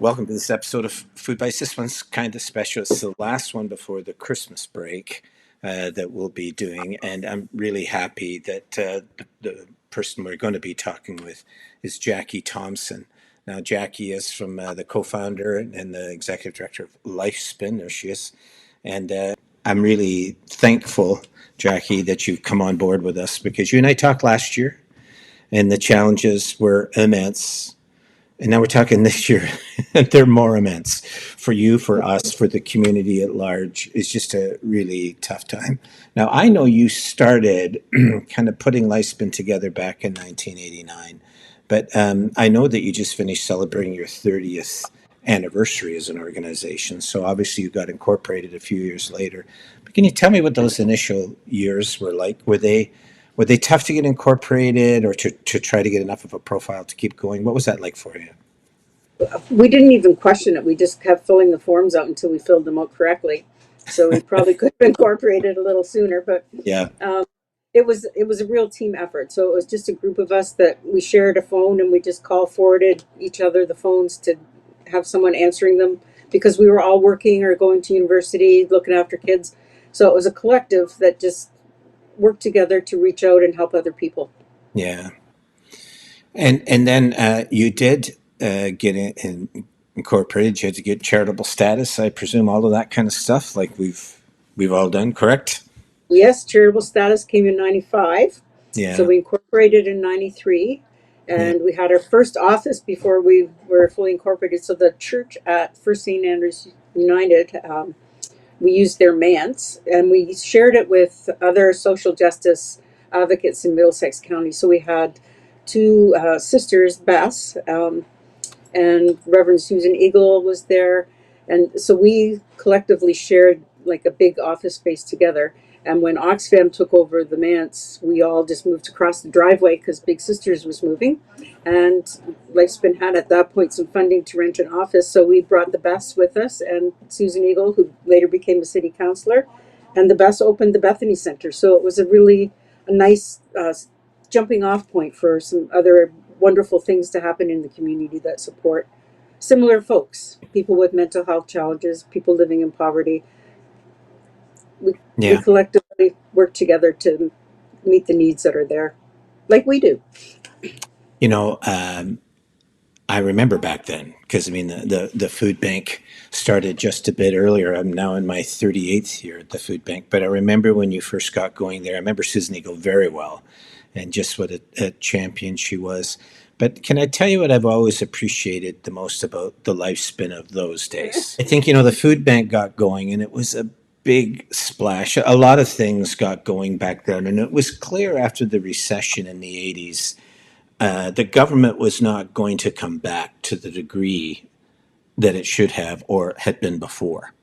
Welcome to this episode of Food Bites. This one's kind of special. It's the last one before the Christmas break that we'll be doing. And I'm really happy that the person we're going to be talking with is Jackie Thompson. Now, Jackie is from the co-founder and the executive director of Lifespin. There she is. And I'm really thankful, Jackie, that you've come on board with us because you and I talked last year and the challenges were immense. And now we're talking this year, they're more immense for you, for us, for the community at large. It's just a really tough time. Now, I know you started kind of putting Lifespin together back in 1989, but I know that you just finished celebrating your 30th anniversary as an organization. So obviously you got incorporated a few years later. But can you tell me what those initial years were like? Were they tough to get incorporated or to try to get enough of a profile to keep going? What was that like for you? We didn't even question it. We just kept filling the forms out until we filled them out correctly. So we probably could have incorporated a little sooner, but Yeah. it was a real team effort. So it was just a group of us that we shared a phone and we just call forwarded each other the phones to have someone answering them because we were all working or going to university, looking after kids. So it was a collective that just worked together to reach out and help other people. Yeah. And then you did get incorporated. You had to get charitable status, I presume, all of that kind of stuff, like we've all done, correct? Yes, charitable status came in 95. So Yeah. we incorporated in 93 Yeah. and we had our first office before we were fully incorporated. So the church at First St. Andrews United, we used their manse and we shared it with other social justice advocates in Middlesex County. So we had two sisters, Bess, and Reverend Susan Eagle was there. And so we collectively shared like a big office space together. And when Oxfam took over the manse, we all just moved across the driveway because Big Sisters was moving. And Lifespin had at that point some funding to rent an office. So we brought the Bess with us and Susan Eagle, who later became a city councilor. And the Bess opened the Bethany Center. So it was a nice jumping off point for some other wonderful things to happen in the community that support similar folks, people with mental health challenges, people living in poverty. We Yeah. collectively work together to meet the needs that are there, like we do. You know, I remember back then because I mean the food bank started just a bit earlier. I'm now in my 38th year at the food bank, but I remember when you first got going there. I remember Susan Eagle very well, and just what a champion she was. But can I tell you what I've always appreciated the most about the Lifespin of those days? I think the food bank got going, and it was a big splash. A lot of things got going back then, and it was clear after the recession in the 80s the government was not going to come back to the degree that it should have or had been before.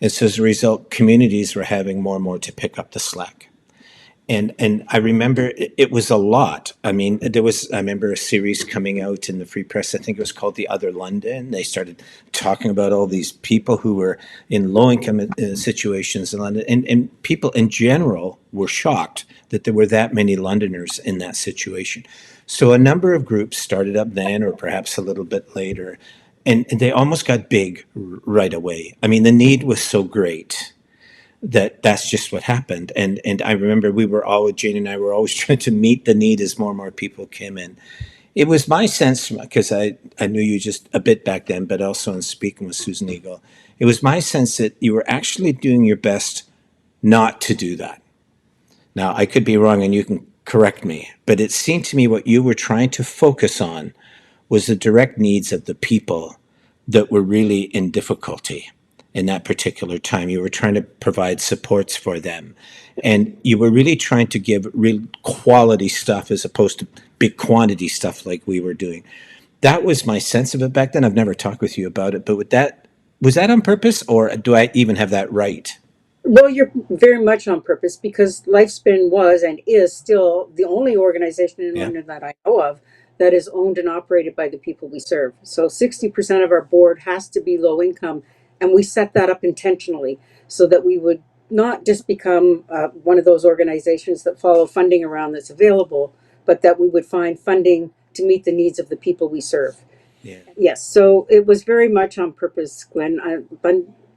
And so as a result, communities were having more and more to pick up the slack. And I remember it was a lot. I mean, I remember a series coming out in the Free Press. I think it was called The Other London. They started talking about all these people who were in low income situations in London, and people in general were shocked that there were that many Londoners in that situation. So a number of groups started up then, or perhaps a little bit later, and they almost got big right away. I mean, the need was so great that's just what happened. And I remember Jane and I were always trying to meet the need as more and more people came in. It was my sense, because I knew you just a bit back then, but also in speaking with Susan Eagle, it was my sense that you were actually doing your best not to do that. Now, I could be wrong and you can correct me, but it seemed to me what you were trying to focus on was the direct needs of the people that were really in difficulty in that particular time. You were trying to provide supports for them. And you were really trying to give real quality stuff as opposed to big quantity stuff like we were doing. That was my sense of it back then. I've never talked with you about it, but was that on purpose, or do I even have that right? Well, you're very much on purpose because Lifespin was and is still the only organization in Yeah. London that I know of that is owned and operated by the people we serve. So 60% of our board has to be low income, and we set that up intentionally so that we would not just become one of those organizations that follow funding around that's available, but that we would find funding to meet the needs of the people we serve. Yeah. Yes, so it was very much on purpose, Glenn.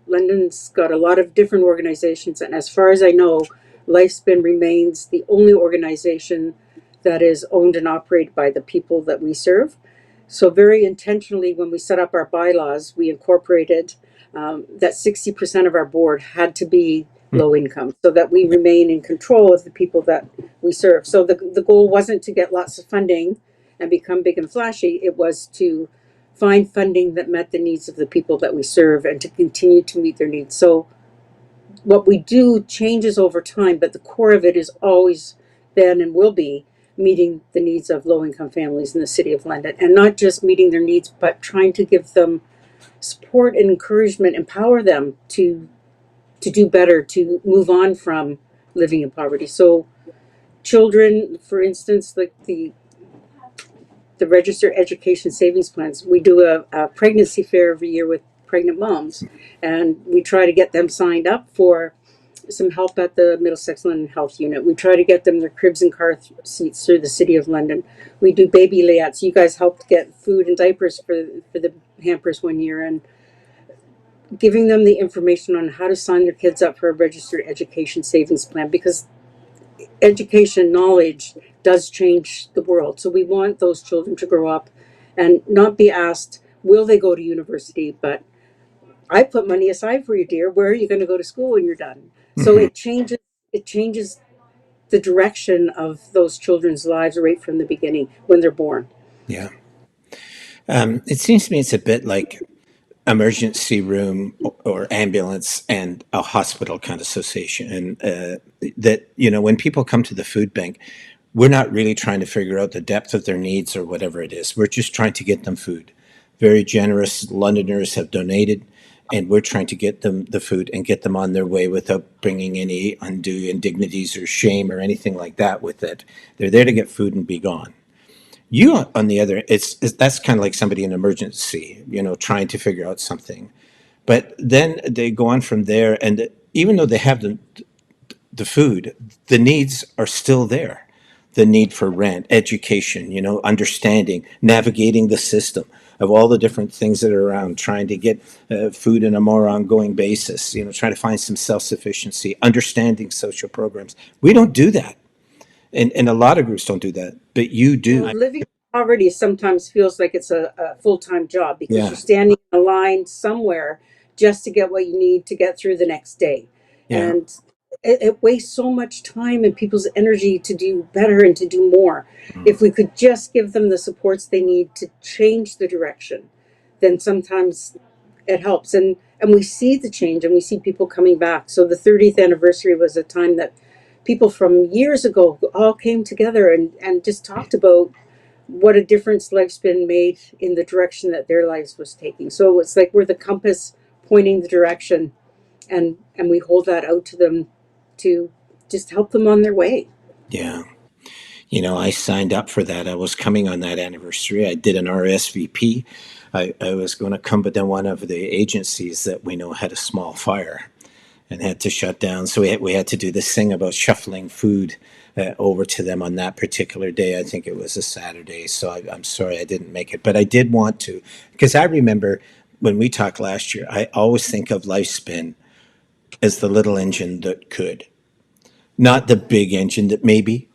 London's got a lot of different organizations, and as far as I know, Lifespin remains the only organization that is owned and operated by the people that we serve. So, very intentionally, when we set up our bylaws, we incorporated that 60% of our board had to be Hmm. low income so that we remain in control of the people that we serve. So, the goal wasn't to get lots of funding and become big and flashy, it was to find funding that met the needs of the people that we serve and to continue to meet their needs. So what we do changes over time, but the core of it is always been and will be meeting the needs of low income families in the city of London, and not just meeting their needs, but trying to give them support and encouragement, empower them to do better, to move on from living in poverty. So children, for instance, like the registered education savings plans. We do a pregnancy fair every year with pregnant moms, and we try to get them signed up for some help at the Middlesex London Health Unit. We try to get them their cribs and car seats through the City of London. We do baby layouts. You guys helped get food and diapers for the Hampers one year, and giving them the information on how to sign their kids up for a registered education savings plan, because education knowledge does change the world. So we want those children to grow up and not be asked, will they go to university? But I put money aside for you, dear. Where are you going to go to school when you're done? So Hmm. it changes the direction of those children's lives right from the beginning when they're born. Yeah. It seems to me it's a bit like emergency room or ambulance and a hospital kind of association. And that, when people come to the food bank, we're not really trying to figure out the depth of their needs or whatever it is. We're just trying to get them food. Very generous Londoners have donated, and we're trying to get them the food and get them on their way without bringing any undue indignities or shame or anything like that with it. They're there to get food and be gone. You, on the other, it's that's kind of like somebody in emergency, trying to figure out something. But then they go on from there, and even though they have the food, the needs are still there. The need for rent, education, understanding, navigating the system of all the different things that are around, trying to get food on a more ongoing basis, trying to find some self sufficiency, understanding social programs. We don't do that. And a lot of groups don't do that, but you do. Living in poverty sometimes feels like it's a full-time job because Yeah, you're standing in a line somewhere just to get what you need to get through the next day. yeah. And it wastes so much time and people's energy to do better and to do more. If we could just give them the supports they need to change the direction, then sometimes it helps. And we see the change and we see people coming back. So the 30th anniversary was a time that people from years ago all came together and just talked about what a difference life's been made in the direction that their lives was taking. So it's like we're the compass pointing the direction, and we hold that out to them to just help them on their way. Yeah. I signed up for that. I was coming on that anniversary. I did an RSVP. I was going to come, but then one of the agencies that we know had a small fire and had to shut down. So we had to do this thing about shuffling food over to them on that particular day. I think it was a Saturday. So I'm sorry I didn't make it, but I did want to, because I remember when we talked last year, I always think of Lifespin as the little engine that could, not the big engine that maybe,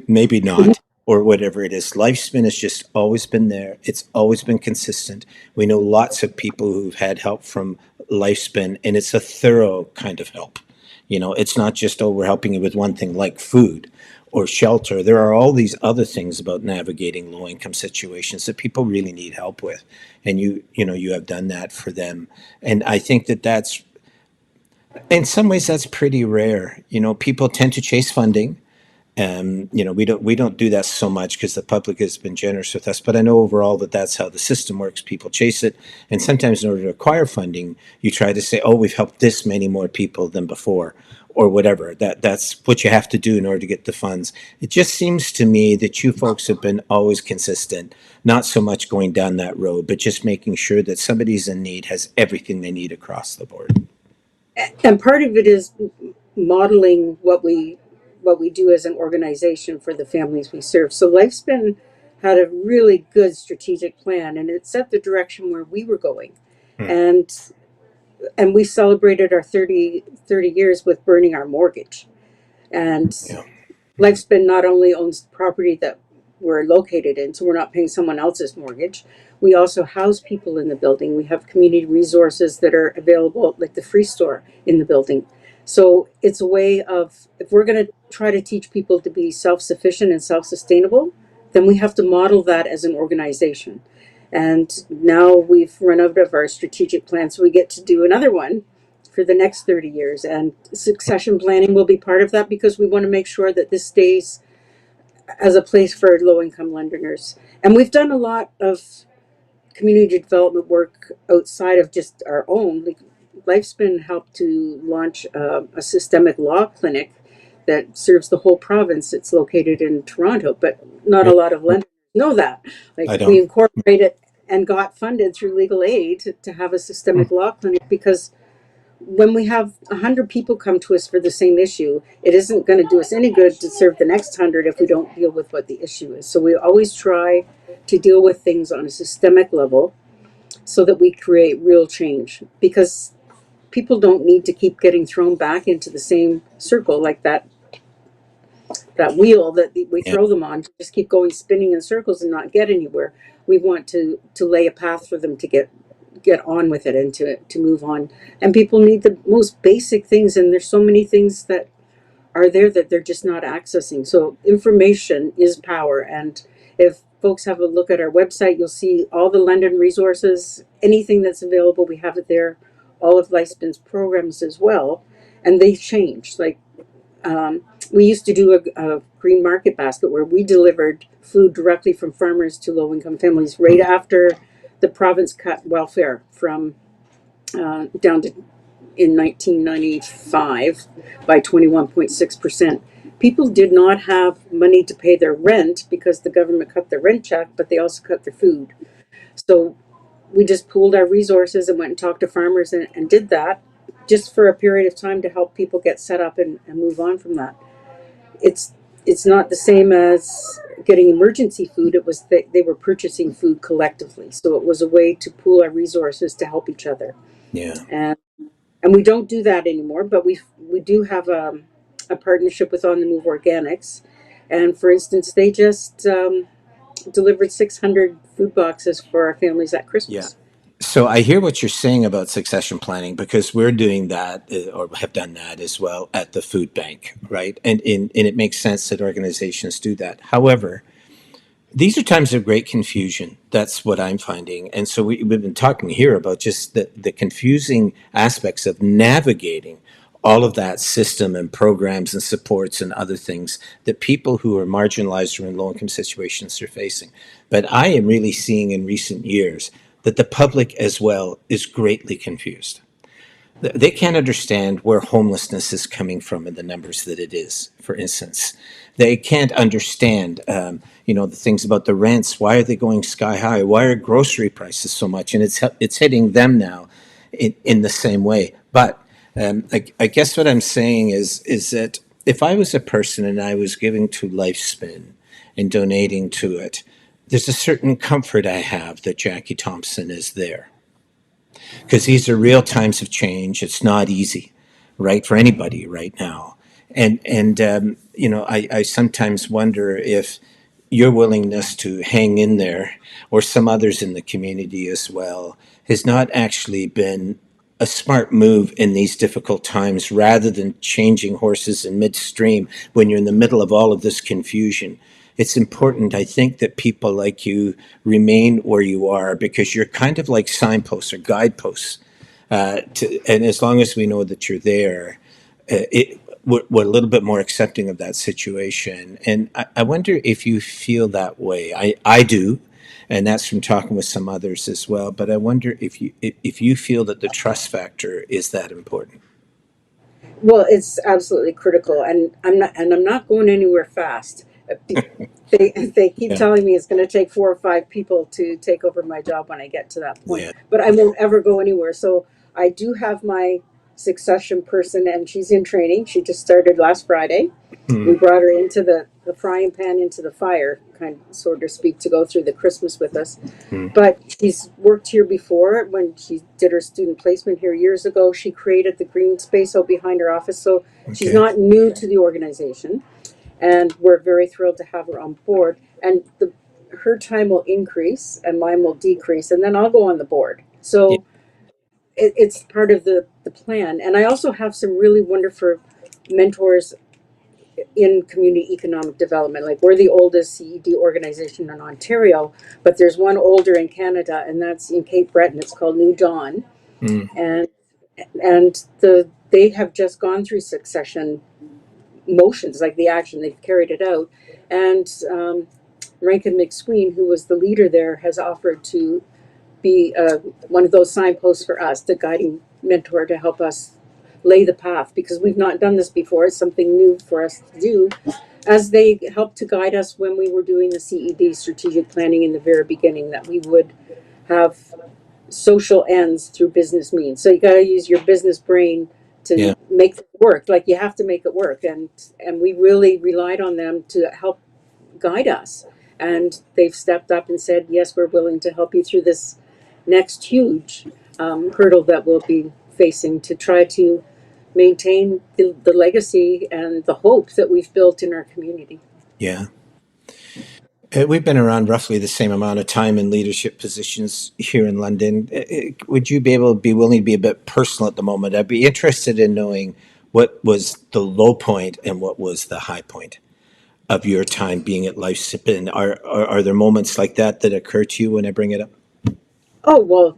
maybe not, or whatever it is. Lifespin has just always been there. It's always been consistent. We know lots of people who've had help from Lifespin, and it's a thorough kind of help. It's not just, oh, we're helping you with one thing like food or shelter. There are all these other things about navigating low income situations that people really need help with. And you have done that for them. And I think that that's, in some ways, that's pretty rare. People tend to chase funding. We don't do that so much because the public has been generous with us. But I know overall that that's how the system works. People chase it, and sometimes in order to acquire funding, you try to say, "Oh, we've helped this many more people than before," or whatever. That's what you have to do in order to get the funds. It just seems to me that you folks have been always consistent, not so much going down that road, but just making sure that somebody's in need has everything they need across the board. And part of it is modeling what we do as an organization for the families we serve. So Lifespan had a really good strategic plan, and it set the direction where we were going. Hmm. And and we celebrated our 30 years with burning our mortgage. And Yeah. Hmm. Lifespin not only owns the property that we're located in, so we're not paying someone else's mortgage. We also house people in the building. We have community resources that are available, like the free store in the building. So it's a way of, if we're going to try to teach people to be self sufficient and self sustainable, then we have to model that as an organization. And now we've run out of our strategic plan, so we get to do another one for the next 30 years. And succession planning will be part of that because we want to make sure that this stays as a place for low income Londoners. And we've done a lot of community development work outside of just our own. Like, Lifespin helped to launch a systemic law clinic that serves the whole province. It's located in Toronto, but not a Really? lot of Londoners know that. Like, I we don't. incorporated and got funded through legal aid to have a Hmm. systemic law clinic because when we have 100 people come to us for the same issue, it isn't going to do us any good to serve the next 100 if we don't deal with what the issue is. So we always try to deal with things on a systemic level so that we create real change, because people don't need to keep getting thrown back into the same circle, like that wheel that we Yeah. throw them on, to just keep going spinning in circles and not get anywhere. We want to lay a path for them to get on with it and to move on. And people need the most basic things, and there's so many things that are there that they're just not accessing. So information is power. And if folks have a look at our website, you'll see all the London resources, anything that's available, we have it there. All of Lifespin's programs as well. And they change. Like, we used to do a green market basket where we delivered food directly from farmers to low income families right Hmm. after the province cut welfare from down to in 1995 by 21.6%. People did not have money to pay their rent because the government cut their rent check, but they also cut their food. So we just pooled our resources and went and talked to farmers and did that just for a period of time to help people get set up and move on from that. It's it's not the same as getting emergency food. It was they were purchasing food collectively, so it was a way to pool our resources to help each other. Yeah. And and we don't do that anymore, but we do have a partnership with On the Move Organics. And for instance, they just delivered 600 food boxes for our families at Yeah. Christmas. So I hear what you're saying about succession planning because we're doing that or have done that as well at the food bank, right? And it makes sense that organizations do that. However, these are times of great confusion. That's what I'm finding. And so we've been talking here about just the confusing aspects of navigating all of that system and programs and supports and other things that people who are marginalized or in low income situations are facing. But I am really seeing in recent years that the public as well is greatly confused. They can't understand where homelessness is coming from in the numbers that it is, for instance. They can't understand, the things about the rents. Why are they going sky high? Why are grocery prices so much? And it's hitting them now in the same way. But I guess what I'm saying is that if I was a person and I was giving to Lifespin and donating to it, there's a certain comfort I have that Jackie Thompson is there because these are real times of change. It's not easy, right, for anybody right now. And I sometimes wonder if your willingness to hang in there, or some others in the community as well, has not actually been a smart move in these difficult times rather than changing horses in midstream when you're in the middle of all of this confusion. It's important, I think, that people like you remain where you are because you're kind of like signposts or guideposts. And as long as we know that you're there, we're a little bit more accepting of that situation. And I wonder if you feel that way. I do, and that's from talking with some others as well. But I wonder if you feel that the trust factor is that important. Well, it's absolutely critical, and I'm not going anywhere fast. They keep Yeah, telling me it's going to take 4 or 5 people to take over my job when I get to that point, yeah. but I won't ever go anywhere. So I do have my succession person, and she's in training. She just started last Friday. Hmm. We brought her into the frying pan into the fire, kind of, so to speak, to go through the Christmas with us. Mm. But she's worked here before. When she did her student placement here years ago, she created the green space out behind her office. So she's Okay. not new to the organization, and we're very thrilled to have her on board. And her time will increase and mine will decrease, and then I'll go on the board. Yeah. So it's part of the plan. And I also have some really wonderful mentors in community economic development. Like, we're the oldest CED organization in Ontario, but there's one older in Canada, and that's in Cape Breton. It's called New Dawn, Mm. and they have just gone through succession motions, like the action they've carried it out, and Rankin McSween, who was the leader there, has offered to be one of those signposts for us, the guiding mentor to help us lay the path, because we've not done this before. It's something new for us to do, as they helped to guide us when we were doing the CED strategic planning in the very beginning, that we would have social ends through business means. So you got to use your business brain Yeah. to make it work. Like, you have to make it work, and we really relied on them to help guide us. And they've stepped up and said, yes, we're willing to help you through this next huge hurdle that we'll be facing, to try to maintain the legacy and the hope that we've built in our community. Yeah. We've been around roughly the same amount of time in leadership positions here in London. Would you be able to be willing to be a bit personal at the moment? I'd be interested in knowing what was the low point and what was the high point of your time being at Lifespin. Are there moments like that that occur to you when I bring it up? Oh, well,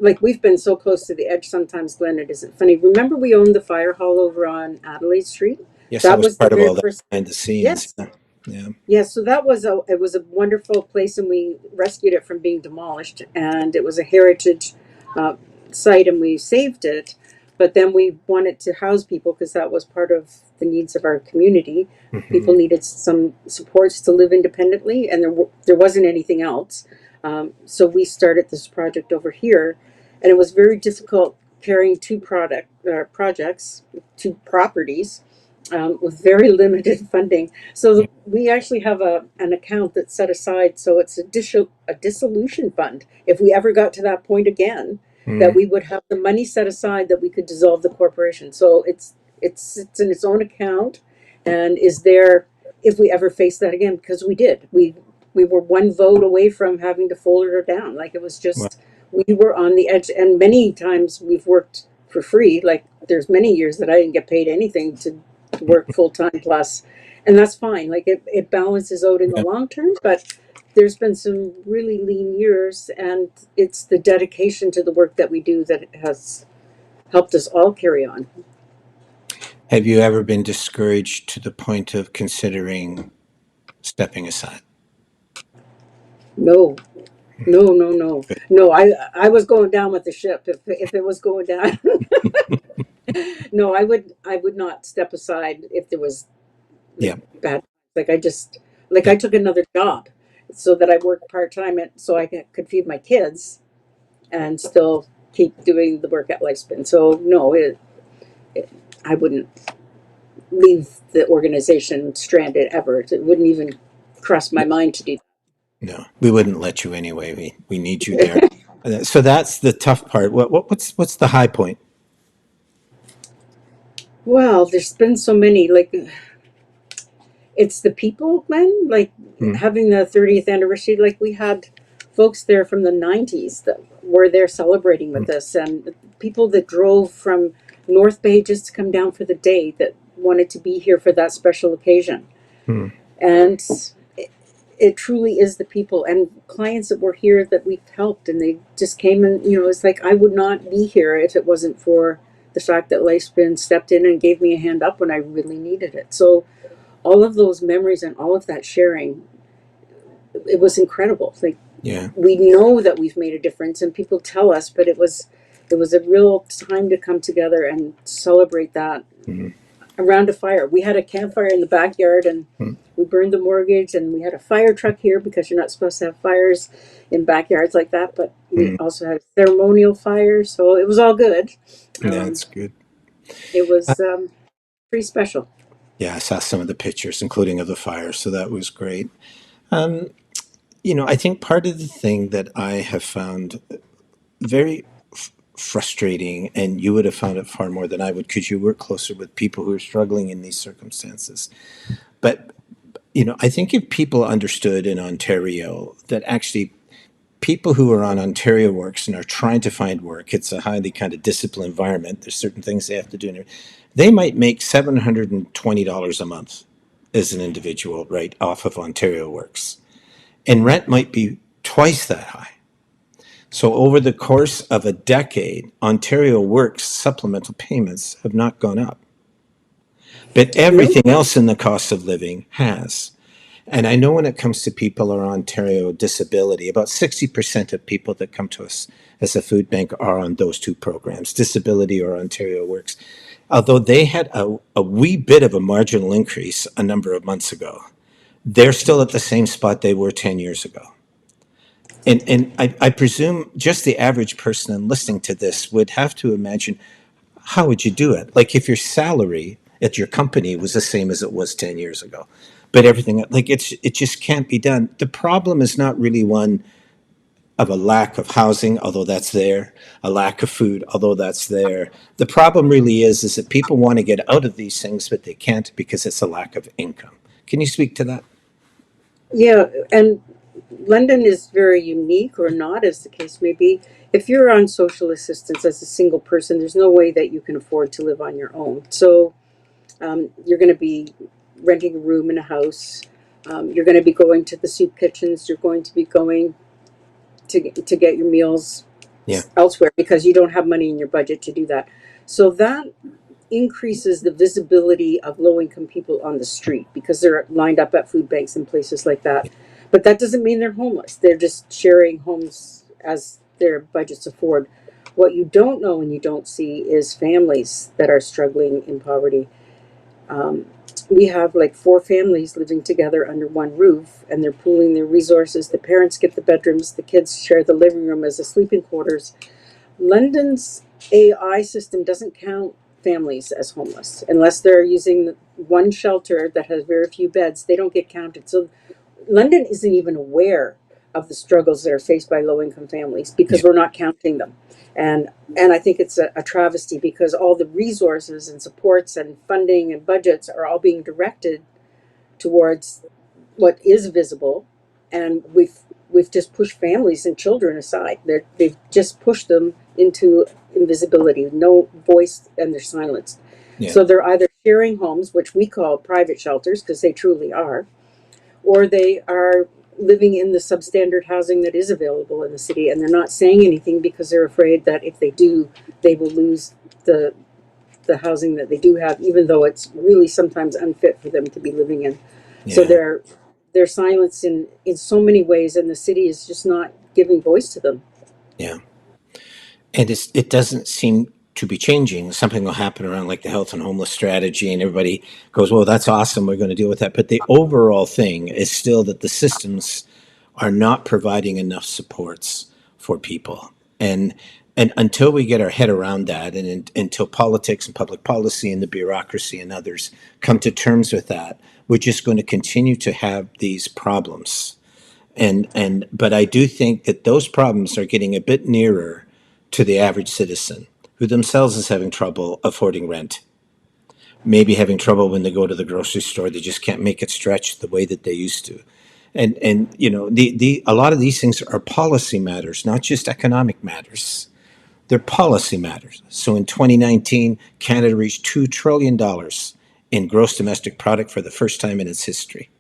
like, we've been so close to the edge sometimes, Glenn, it isn't funny. Remember, we owned the fire hall over on Adelaide Street? Yes, I That was was the part of very all that first. behind the scenes. Yes. Yeah. Yeah. Yeah, so that was it was a wonderful place, and we rescued it from being demolished, and it was a heritage uh, site, and we saved it. But then we wanted to house people, because that was part of the needs of our community. Hmm. People needed some supports to live independently, and there wasn't anything else. So we started this project over here, and it was very difficult carrying projects, two properties, with very limited funding. Yeah. So we actually have an account that's set aside, so it's a dissolution fund. If we ever got to that point again, that Mm. we would have the money set aside that we could dissolve the corporation. So it's in its own account, and is there if we ever face that again, because we did. We were one vote away from having to fold her down. Like, it was Well, just, we were on the edge, and many times we've worked for free. Like, there's many years that I didn't get paid anything to work full time plus, and that's fine. Like, it balances out in the yeah. long term, but there's been some really lean years, and it's the dedication to the work that we do that has helped us all carry on. Have you ever been discouraged to the point of considering stepping aside? No, no. Good. No, I was going down with the ship if it was going down. No, I would not step aside if there was, like, Yeah. bad. Like, I just, like, Yeah. I took another job so that I worked part time, so I could feed my kids and still keep doing the work at Lifespin. So no, I wouldn't leave the organization stranded ever. It wouldn't even cross my mind to do No, we wouldn't let you anyway. We need you there. that. So that's the tough part. What's the high point? Well, there's been so many. Like, it's the people, Glenn. Like, Mm. having the 30th anniversary. Like, we had folks there from the 90s that were there celebrating with Mm. us, and people that drove from North Bay just to come down for the day, that wanted to be here for that special occasion. Mm. And it truly is the people and clients that were here that we've helped, and they just came, and it's like, I would not be here if it wasn't for the fact that Lifespin stepped in and gave me a hand up when I really needed it. So all of those memories and all of that sharing, it was incredible. Like, Yeah. we know that we've made a difference, and people tell us, but it was a real time to come together and celebrate that Mm. around a fire. We had a campfire in the backyard, and Mm. we burned the mortgage, and we had a fire truck here, because you're not supposed to have fires in backyards like that. But we Mm. also had a ceremonial fire, so it was all good. Yeah, Um, that's good. it Uh, was pretty special. Yeah, I saw some of the pictures, including of the fire, so that was great. Um, I think part of the thing that I have found very frustrating, and you would have found it far more than I would because you work closer with people who are struggling in these circumstances. But, I think if people understood in Ontario that actually people who are on Ontario Works and are trying to find work, it's a highly kind of disciplined environment. There's certain things they have to do. They might make $720 a month as an individual, right, off of Ontario Works. And rent might be twice that high. So over the course of a decade, Ontario Works supplemental payments have not gone up. But No. everything else in the cost of living has. And I know when it comes to people who are on Ontario disability, about 60% of people that come to us as a food bank are on those two programs, disability or Ontario Works. Although they had a wee bit of a marginal increase a number of months ago, they're still at the same spot they were 10 years ago. And I presume just the average person listening to this would have to imagine, how would you do it? Like if your salary at your company was the same as it was 10 years ago, but everything, like it just can't be done. The problem is not really one of a lack of housing, although that's there, a lack of food, although that's there. The problem really is that people want to get out of these things, but they can't because it's a lack of income. Can you speak to that? Yeah, and London is very unique, or not, as the case may be. If you're on social assistance as a single person, there's no way that you can afford to live on your own. So you're going to be renting a room in a house. You're going to be going to the soup kitchens. You're going to be going to get your meals Yeah, elsewhere because you don't have money in your budget to do that. So that increases the visibility of low income people on the street because they're lined up at food banks and places like that. But that doesn't mean they're homeless. They're just sharing homes as their budgets afford. What you don't know and you don't see is families that are struggling in poverty. Um, we have like four families living together under one roof, and they're pooling their resources. The parents get the bedrooms, the kids share the living room as a sleeping quarters. London's AI system doesn't count families as homeless unless they're using one shelter that has very few beds. They don't get counted. So London isn't even aware of the struggles that are faced by low income families yeah, because we're not counting them. And I think it's a travesty because all the resources and supports and funding and budgets are all being directed towards what is visible, and we've just pushed families and children aside. They've just pushed them into invisibility, no voice, and they're silenced. yeah, So they're either sharing homes, which we call private shelters because they truly are, or they are living in the substandard housing that is available in the city, and they're not saying anything because they're afraid that if they do, they will lose the the housing that they do have, even though it's really sometimes unfit for them to be living in. So yeah, they're silenced in so many ways, and the city is just not giving voice to them. yeah. And it doesn't seem to be changing. Something will happen around like the health and homeless strategy, and everybody goes, well, that's awesome. We're going to deal with that. But the overall thing is still that the systems are not providing enough supports for people. And until we get our head around that, and until politics and public policy and the bureaucracy and others come to terms with that, we're just going to continue to have these problems. And but I do think that those problems are getting a bit nearer to the average citizen who themselves is having trouble affording rent, maybe having trouble when they go to the grocery store. They just can't make it stretch the way that they used to. And the a lot of these things are policy matters, not just economic matters. They're policy matters. So in 2019, Canada reached $2 trillion in gross domestic product for the first time in its history,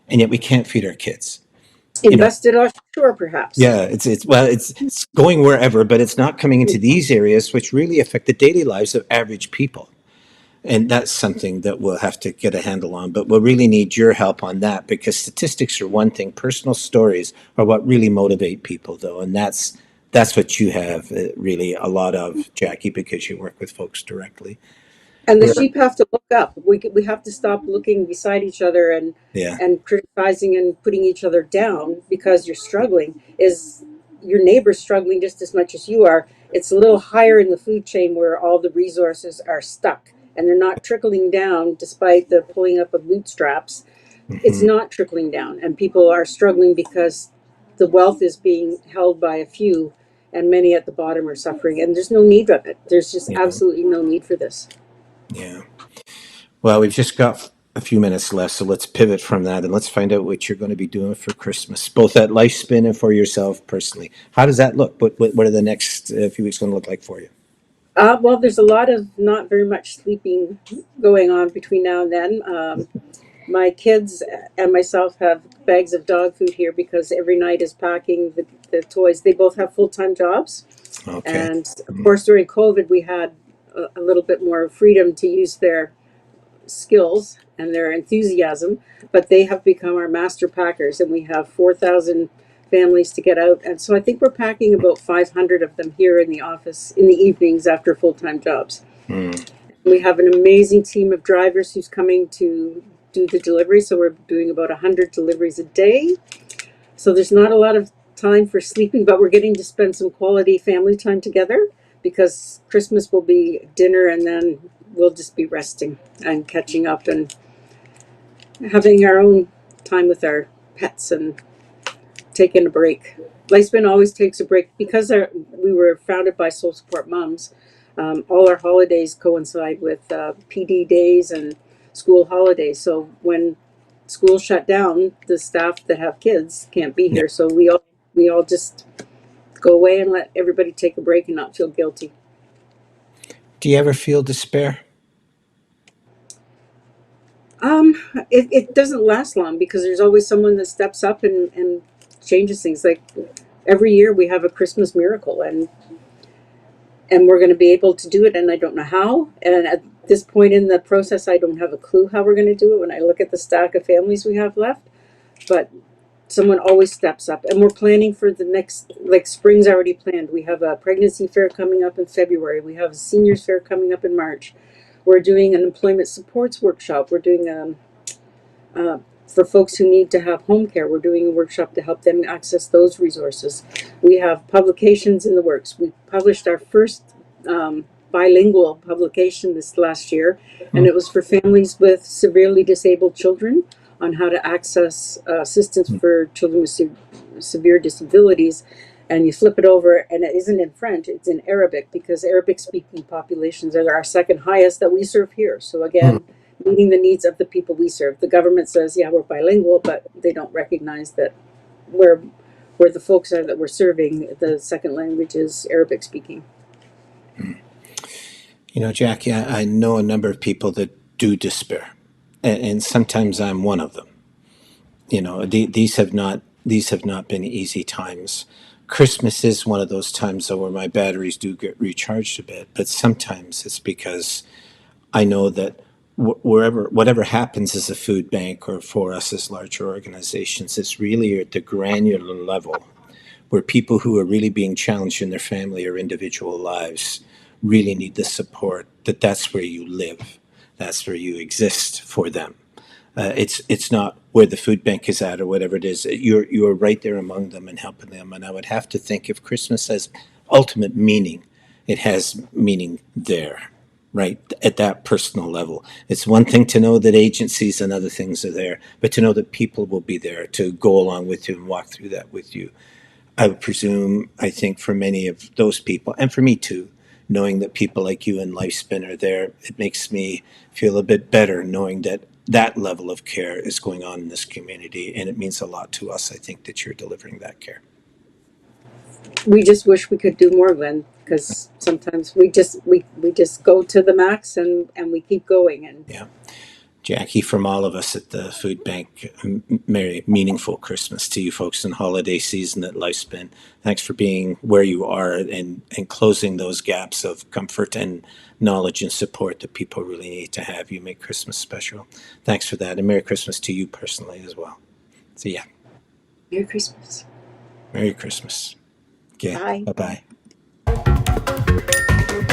and yet we can't feed our kids. you know Invested offshore, perhaps. Yeah, it's going wherever, but it's not coming into these areas, which really affect the daily lives of average people. And that's something that we'll have to get a handle on. But we'll really need your help on that because statistics are one thing, personal stories are what really motivate people, though, and that's what you have really a lot of, Jackie, because you work with folks directly. And the We're, sheep have to look up. We have to stop looking beside each other yeah, and criticizing and putting each other down because you're struggling. Is your neighbor struggling just as much as you are? It's a little higher in the food chain where all the resources are stuck and they're not trickling down despite the pulling up of bootstraps. It's Hmm. not trickling down, and people are struggling because the wealth is being held by a few, and many at the bottom are suffering. And there's no need of it. There's just Yeah, absolutely no need for this. yeah. Well, we've just got a few minutes left, so let's pivot from that and let's find out what you're going to be doing for Christmas, both at Lifespin and for yourself personally. How does that look? What are the next few weeks going to look like for you? Well, there's a lot of not very much sleeping going on between now and then. My kids and myself have bags of dog food here because every night is packing the toys. They both have full time jobs. Okay. And of course, during COVID, we had a little bit more freedom to use their skills and their enthusiasm, but they have become our master packers, and we have 4,000 families to get out. And so I think we're packing about 500 of them here in the office in the evenings after full time jobs. Mm. We have an amazing team of drivers who's coming to do the delivery. So we're doing about 100 deliveries a day. So there's not a lot of time for sleeping, but we're getting to spend some quality family time together because Christmas will be dinner and then we'll just be resting and catching up and having our own time with our pets and taking a break. Lifespin always takes a break because we were founded by Soul Support Moms. All our holidays coincide with PD days and school holidays. So when school shut down, the staff that have kids can't be Yeah. here. So we all just go away and let everybody take a break and not feel guilty. Do you ever feel despair? Um, it doesn't last long because there's always someone that steps up and changes things. Like every year we have a Christmas miracle, and we're going to be able to do it, and I don't know how. And at this point in the process, I don't have a clue how we're going to do it when I look at the stack of families we have left. But someone always steps up, and we're planning for the next, like spring's already planned. We have a pregnancy fair coming up in February. We have a seniors fair coming up in March. We're doing an employment supports workshop. We're doing for folks who need to have home care, we're doing a workshop to help them access those resources. We have publications in the works. We published our first bilingual publication this last year, and Mm. it was for families with severely disabled children on how to access assistance for children with severe disabilities. And you flip it over, and it isn't in French, it's in Arabic, because Arabic speaking populations are our second highest that we serve here. So, Mm. again, meeting the needs of the people we serve. The government says, yeah, we're bilingual, but they don't recognize that where the folks are that we're serving, the second language is Arabic speaking. You know, Jackie, I know a number of people that do despair, and sometimes I'm one of them. You know, these have not been easy times. Christmas is one of those times though where my batteries do get recharged a bit, but sometimes it's because I know that wherever whatever happens as a food bank or for us as larger organizations, it's really at the granular level where people who are really being challenged in their family or individual lives really need the support. That's where you live, that's where you exist for them. It's not where the food bank is at or whatever it is. You're right there among them and helping them. And I would have to think if Christmas has ultimate meaning, it has meaning there, right at that personal level. It's one thing to know that agencies and other things are there, but to know that people will be there to go along with you and walk through that with you. I would presume, I think for many of those people, and for me too, knowing that people like you and Lifespin are there, it makes me feel a bit better knowing that that level of care is going on in this community. And it means a lot to us, I think, that you're delivering that care. We just wish we could do more, Glenn, because sometimes we just go to the max and we keep going. And Yeah. Jackie, from all of us at the food bank, merry, meaningful Christmas to you folks in holiday season at Lifespin. Thanks for being where you are and closing those gaps of comfort and knowledge and support that people really need to have. You make Christmas special. Thanks for that. And Merry Christmas to you personally as well. So, yeah, Merry Christmas. Merry Christmas. Okay, Bye. bye bye.